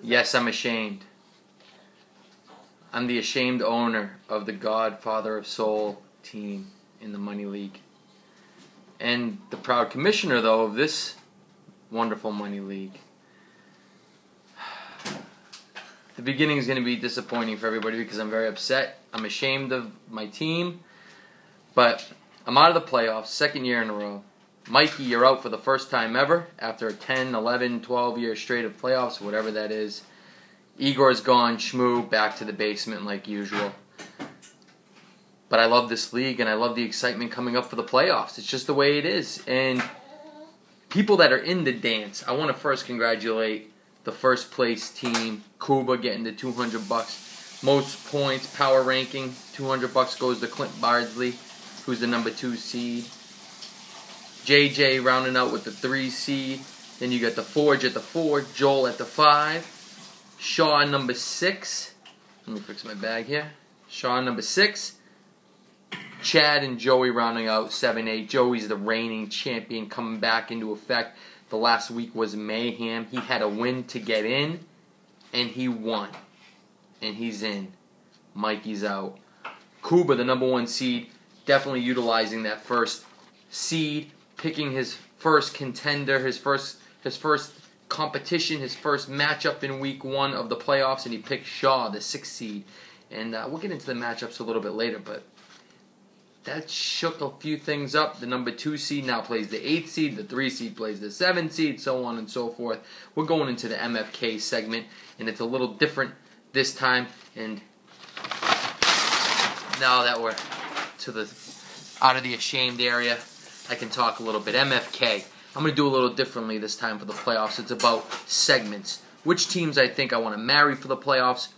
Yes, I'm ashamed. I'm the ashamed owner of the Godfather of Soul team in the Money League. And the proud commissioner, though, of this wonderful Money League. The beginning is going to be disappointing for everybody because I'm very upset. I'm ashamed of my team. But I'm out of the playoffs, second year in a row. Mikey, you're out for the first time ever after a 10, 11, 12 years straight of playoffs, whatever that is. Igor's gone, Shmoo, back to the basement like usual. But I love this league, and I love the excitement coming up for the playoffs. It's just the way it is. And people that are in the dance, I want to first congratulate the first place team, Kuba, getting the $200. Most points, power ranking, $200 goes to Clint Bardsley, who's the number 2 seed. JJ rounding out with the 3 seed. Then you got the Forge at the 4, Joel at the 5, Shaw number 6. Let me fix my bag here. Shaw number 6. Chad and Joey rounding out 7, 8. Joey's the reigning champion coming back into effect. The last week was mayhem. He had a win to get in, and he won. And he's in. Mikey's out. Kuba, the number 1 seed, definitely utilizing that first seed, picking his first contender, his first competition, his first matchup in week 1 of the playoffs, and he picked Shaw, the 6th seed. And we'll get into the matchups a little bit later, but that shook a few things up. The number 2 seed now plays the 8th seed, the 3 seed plays the 7th seed, so on and so forth. We're going into the MFK segment, and it's a little different this time. And now that we're out of the ashamed area, I can talk a little bit. MFK. I'm going to do a little differently this time for the playoffs. It's about segments. Which teams I think I want to marry for the playoffs.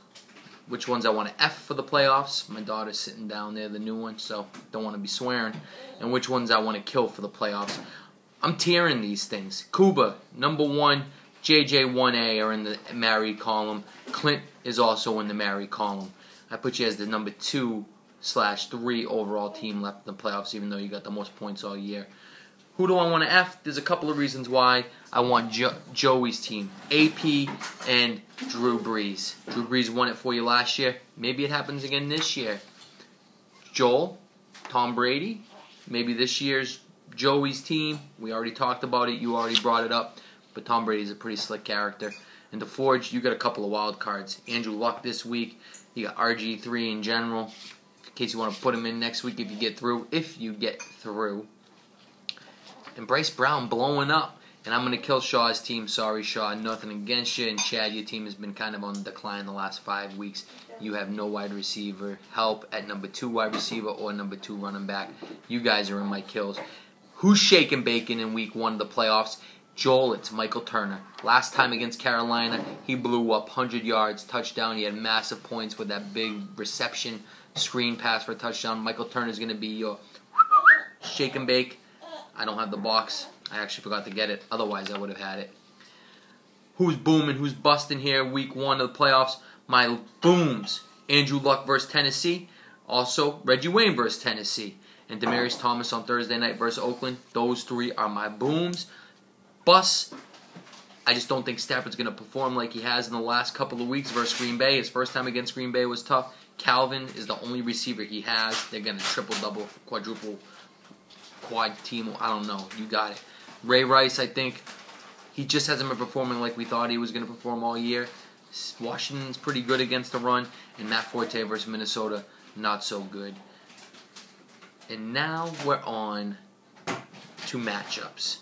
Which ones I want to F for the playoffs. My daughter's sitting down there, the new one, so don't want to be swearing. And which ones I want to kill for the playoffs. I'm tiering these things. Kuba, number 1. JJ 1A are in the married column. Clint is also in the married column. I put you as the number 2/3 overall team left in the playoffs, even though you got the most points all year. Who do I want to F? There's a couple of reasons why I want Joey's team. AP and Drew Brees. Drew Brees won it for you last year. Maybe it happens again this year. Joel, Tom Brady. Maybe this year's Joey's team. We already talked about it. You already brought it up. But Tom Brady's a pretty slick character. And the Forge, you got a couple of wild cards. Andrew Luck this week. You got RG3 in general. In case you want to put him in next week if you get through. If you get through. And Bryce Brown blowing up. And I'm going to kill Shaw's team. Sorry, Shaw. Nothing against you. And Chad, your team has been kind of on the decline the last 5 weeks. You have no wide receiver help at number 2 wide receiver or number 2 running back. You guys are in my kills. Who's shaking bacon in week 1 of the playoffs? Joel, it's Michael Turner. Last time against Carolina, he blew up 100 yards, touchdown. He had massive points with that big reception, screen pass for a touchdown. Michael Turner is going to be your shake and bake. I don't have the box. I actually forgot to get it. Otherwise, I would have had it. Who's booming? Who's busting here week 1 of the playoffs? My booms. Andrew Luck versus Tennessee. Also, Reggie Wayne versus Tennessee. And Demaryius Thomas on Thursday night versus Oakland. Those 3 are my booms. Bus. I just don't think Stafford's going to perform like he has in the last couple of weeks versus Green Bay. His first time against Green Bay was tough. Calvin is the only receiver he has. They're going to triple, double, quadruple, quad team. I don't know. You got it. Ray Rice, I think, he just hasn't been performing like we thought he was going to perform all year. Washington's pretty good against the run. And Matt Forte versus Minnesota, not so good. And now we're on to matchups.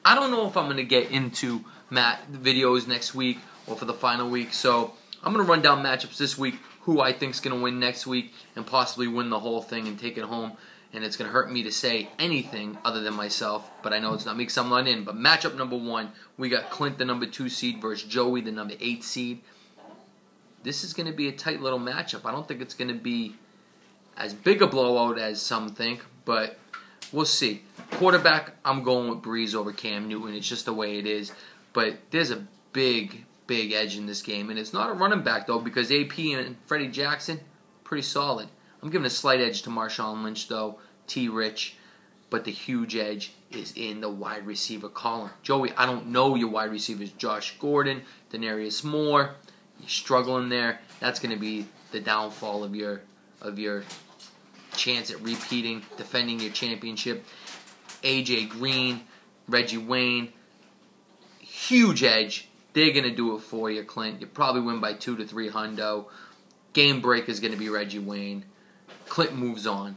I don't know if I'm going to get into videos next week or for the final week. So I'm going to run down matchups this week, who I think is going to win next week, and possibly win the whole thing and take it home. And it's going to hurt me to say anything other than myself, but I know it's not me because I'm not in. But matchup number 1, we got Clint, the number 2 seed, versus Joey, the number 8 seed. This is going to be a tight little matchup. I don't think it's going to be as big a blowout as some think, but we'll see. Quarterback, I'm going with Brees over Cam Newton. It's just the way it is. But there's a big edge in this game. And it's not a running back, though, because AP and Freddie Jackson, pretty solid. I'm giving a slight edge to Marshawn Lynch, though. T. Rich. But the huge edge is in the wide receiver column. Joey, I don't know your wide receivers. Josh Gordon, Denarius Moore. You're struggling there. That's going to be the downfall of your chance at repeating, defending your championship. A.J. Green, Reggie Wayne. Huge edge. They're going to do it for you, Clint. You probably win by 2 to 3 hundo. Game breaker is going to be Reggie Wayne. Clint moves on.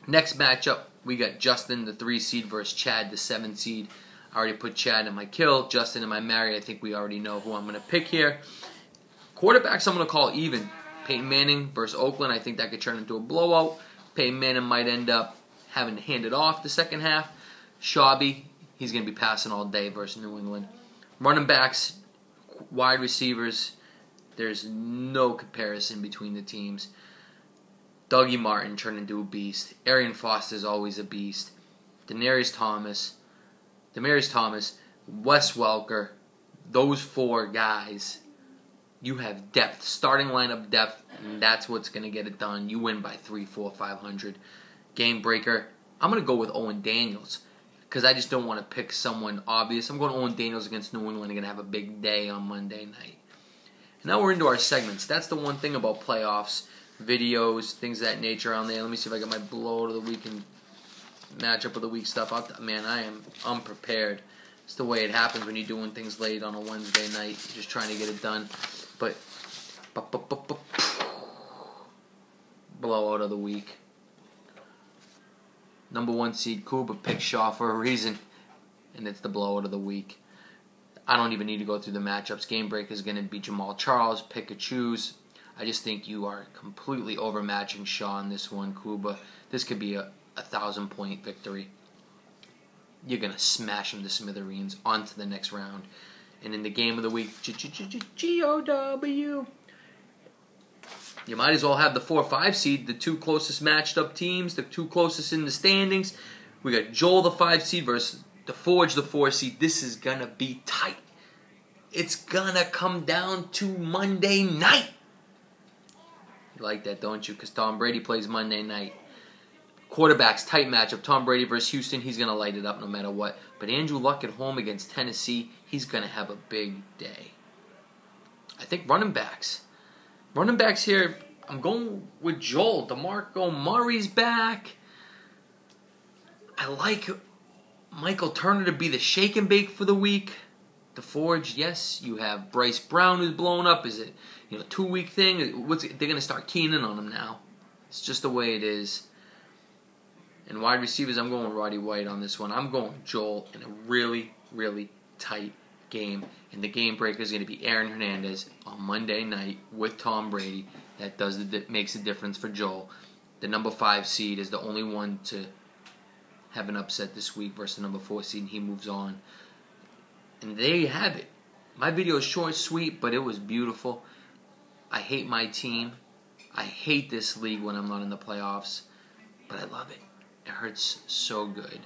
Next matchup, we got Justin, the 3 seed, versus Chad, the 7 seed. I already put Chad in my kill. Justin in my marry. I think we already know who I'm going to pick here. Quarterbacks, I'm going to call even. Peyton Manning versus Oakland. I think that could turn into a blowout. Peyton Manning might end up having to hand it off the second half. Schaub, he's going to be passing all day versus New England. Running backs, wide receivers, there's no comparison between the teams. Dougie Martin turned into a beast. Arian Foster is always a beast. Demaryius Thomas, Wes Welker, those 4 guys, you have depth, starting lineup depth, and that's what's going to get it done. You win by 3, 4, 500. Game breaker, I'm going to go with Owen Daniels because I just don't want to pick someone obvious. I'm going Owen Daniels against New England. They're going to have a big day on Monday night. Now we're into our segments. That's the one thing about playoffs. Videos, things of that nature on there. Let me see if I got my blowout of the week and matchup of the week stuff. Man, I am unprepared. It's the way it happens when you're doing things late on a Wednesday night. You're just trying to get it done. But blowout of the week. Number 1 seed Kuba picked Shaw for a reason, and it's the blowout of the week. I don't even need to go through the matchups. Game breaker is going to be Jamal Charles. Pick or choose. I just think you are completely overmatching Shaw in this one, Kuba. This could be a 1,000-point victory. You're going to smash him to smithereens onto the next round. And in the game of the week, GOW. You might as well have the 4-5 seed, the 2 closest matched up teams, the 2 closest in the standings. We got Joel, the 5 seed, versus the Forge, the 4 seed. This is going to be tight. It's going to come down to Monday night. You like that, don't you? Because Tom Brady plays Monday night. Quarterbacks, tight matchup. Tom Brady versus Houston. He's going to light it up no matter what. But Andrew Luck at home against Tennessee, he's going to have a big day. I think running backs. Running backs here, I'm going with Joel. DeMarco Murray's back. I like Michael Turner to be the shake and bake for the week. The Forge, yes, you have Bryce Brown who's blown up. Is it 2-week thing? They're going to start keying in on him now. It's just the way it is. And wide receivers, I'm going with Roddy White on this one. I'm going Joel in a really, really tight game. And the game breaker is going to be Aaron Hernandez on Monday night with Tom Brady. That makes a difference for Joel. The number 5 seed is the only one to have an upset this week versus the number 4 seed, and he moves on. And there you have it. My video is short, sweet, but it was beautiful. I hate my team. I hate this league when I'm not in the playoffs, but I love it. It hurts so good.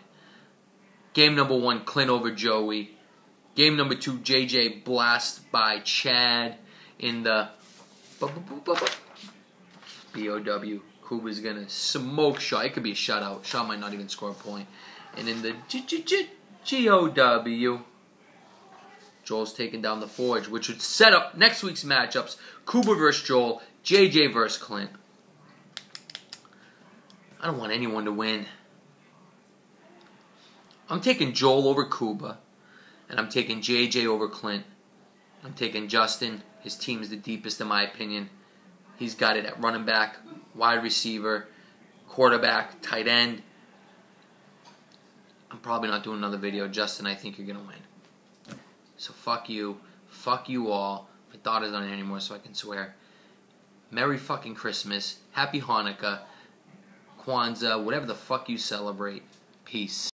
Game number 1, Clint over Joey. Game number 2, JJ blast by Chad in the BOW. Kuba's going to smoke Shaw. It could be a shutout. Shaw might not even score a point. And in the GOW, Joel's taking down the Forge, which would set up next week's matchups. Kuba versus Joel, JJ versus Clint. I don't want anyone to win. I'm taking Joel over Kuba, and I'm taking JJ over Clint. I'm taking Justin. His team is the deepest in my opinion. He's got it at running back, wide receiver, quarterback, tight end. I'm probably not doing another video. Justin, I think you're going to win. So fuck you. Fuck you all. My daughter's not here anymore, so I can swear. Merry fucking Christmas. Happy Hanukkah. Kwanzaa. Whatever the fuck you celebrate. Peace.